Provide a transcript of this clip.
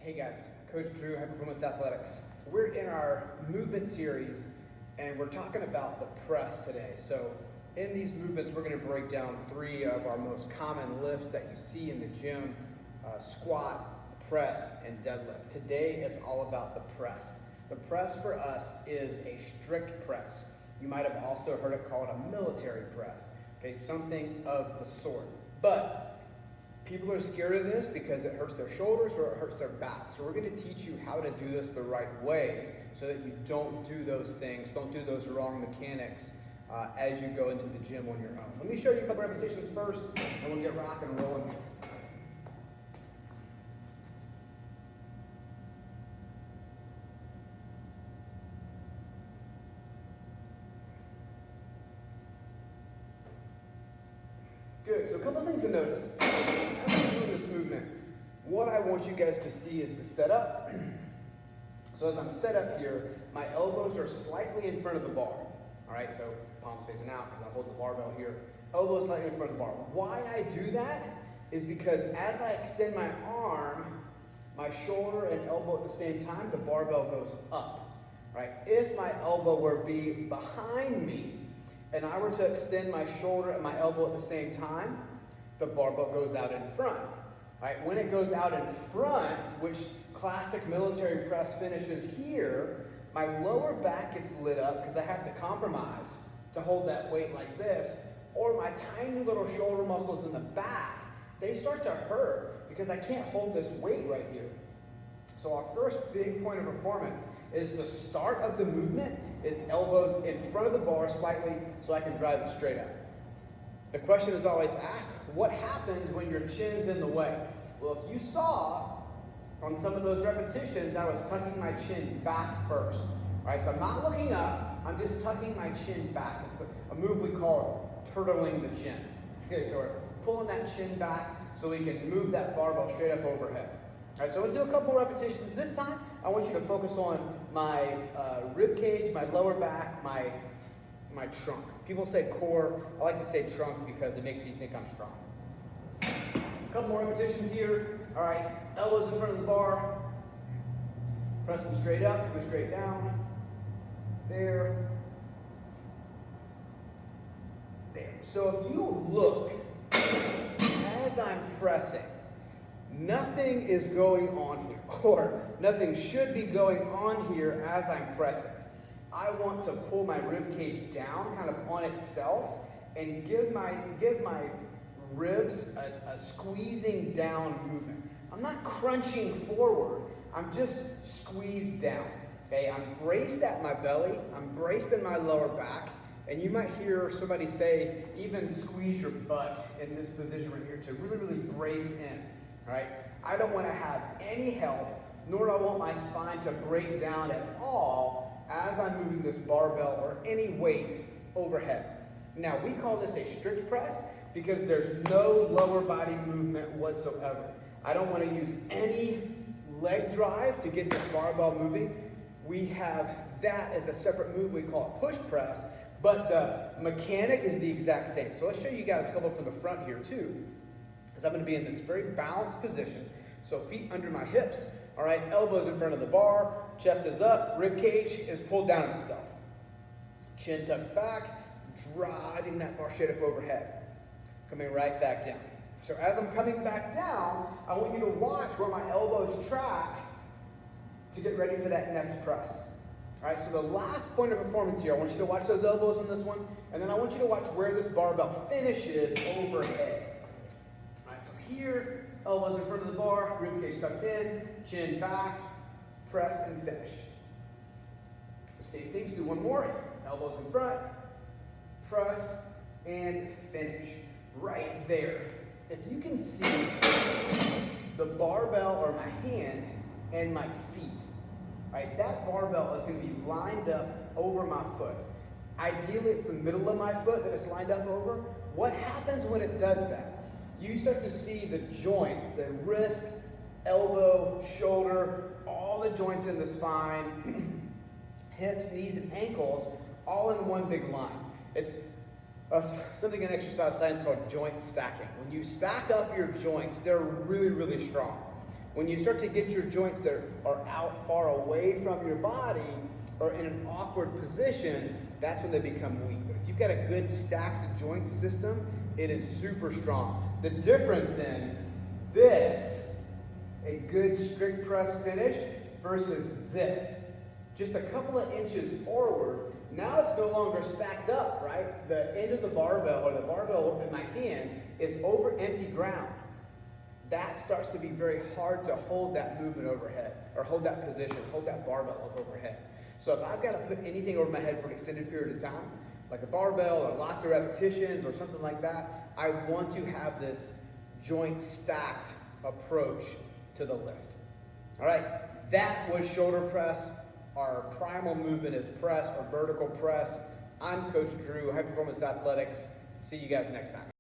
Hey guys, Coach Drew, High Performance Athletics. We're in our movement series and we're talking about the press today. So in these movements, we're going to break down three of our most common lifts that you see in the gym: squat, press, and deadlift. Today is all about the press. The press for us is a strict press. You might have also heard it called a military press, okay, something of the sort. But people are scared of this because it hurts their shoulders or it hurts their back. So we're going to teach you how to do this the right way so that you don't do those things, don't do those wrong mechanics as you go into the gym on your own. Let me show you a couple repetitions first, and we'll get rocking and rolling here. Good, so a couple things to notice. As I'm doing this movement, what I want you guys to see is the setup. So as I'm set up here, my elbows are slightly in front of the bar. All right, so palms facing out because I hold the barbell here. Elbows slightly in front of the bar. Why I do that is because as I extend my arm, my shoulder and elbow at the same time, the barbell goes up. Right? If my elbow were to be behind me, and I were to extend my shoulder and my elbow at the same time, the barbell goes out in front. Right? When it goes out in front, which classic military press finishes here, my lower back gets lit up because I have to compromise to hold that weight like this, or my tiny little shoulder muscles in the back, they start to hurt because I can't hold this weight right here. So our first big point of performance is the start of the movement is elbows in front of the bar slightly so I can drive it straight up. The question is always asked, what happens when your chin's in the way? Well, if you saw on some of those repetitions, I was tucking my chin back first. All right, so I'm not looking up, I'm just tucking my chin back. It's a move we call turtling the chin. Okay, so we're pulling that chin back so we can move that barbell straight up overhead. All right, so I'm going to do a couple repetitions. This time, I want you to focus on my rib cage, my lower back, my trunk. People say core. I like to say trunk because it makes me think I'm strong. A couple more repetitions here. All right, elbows in front of the bar. Pressing straight up, coming straight down. There. There. So if you look, as I'm pressing, nothing is going on here, or nothing should be going on here as I'm pressing. I want to pull my rib cage down, kind of on itself, and give my ribs a squeezing down movement. I'm not crunching forward, I'm just squeezed down. Okay, I'm braced at my belly, I'm braced in my lower back, and you might hear somebody say, even squeeze your butt in this position right here to really, really brace in. All right? I don't want to have any help, nor do I want my spine to break down at all as I'm moving this barbell or any weight overhead. Now, we call this a strict press because there's no lower body movement whatsoever. I don't want to use any leg drive to get this barbell moving. We have that as a separate move we call it push press, but the mechanic is the exact same. So let's show you guys a couple from the front here too. I'm going to be in this very balanced position. So feet under my hips, all right, elbows in front of the bar, chest is up, rib cage is pulled down on itself. Chin tucks back, driving that bar straight up overhead. Coming right back down. So as I'm coming back down, I want you to watch where my elbows track to get ready for that next press. All right, so the last point of performance here, I want you to watch those elbows on this one, and then I want you to watch where this barbell finishes overhead. Here, elbows in front of the bar, rib cage tucked in, chin back, press and finish. The same things, do one more. Elbows in front, press and finish. Right there. If you can see the barbell or my hand and my feet, right, that barbell is going to be lined up over my foot. Ideally, it's the middle of my foot that it's lined up over. What happens when it does that? You start to see the joints, the wrist, elbow, shoulder, all the joints in the spine, hips, knees, and ankles, all in one big line. It's something in exercise science called joint stacking. When you stack up your joints, they're really, really strong. When you start to get your joints that are out far away from your body or in an awkward position, that's when they become weak. But if you've got a good stacked joint system, it is super strong. The difference in this, a good strict press finish, versus this, just a couple of inches forward, now it's no longer stacked up, right? The end of the barbell, or the barbell in my hand, is over empty ground. That starts to be very hard to hold that movement overhead, or hold that position, hold that barbell up overhead. So if I've got to put anything over my head for an extended period of time, like a barbell or lots of repetitions or something like that, I want to have this joint stacked approach to the lift. All right, that was shoulder press. Our primal movement is press or vertical press. I'm Coach Drew, High Performance Athletics. See you guys next time.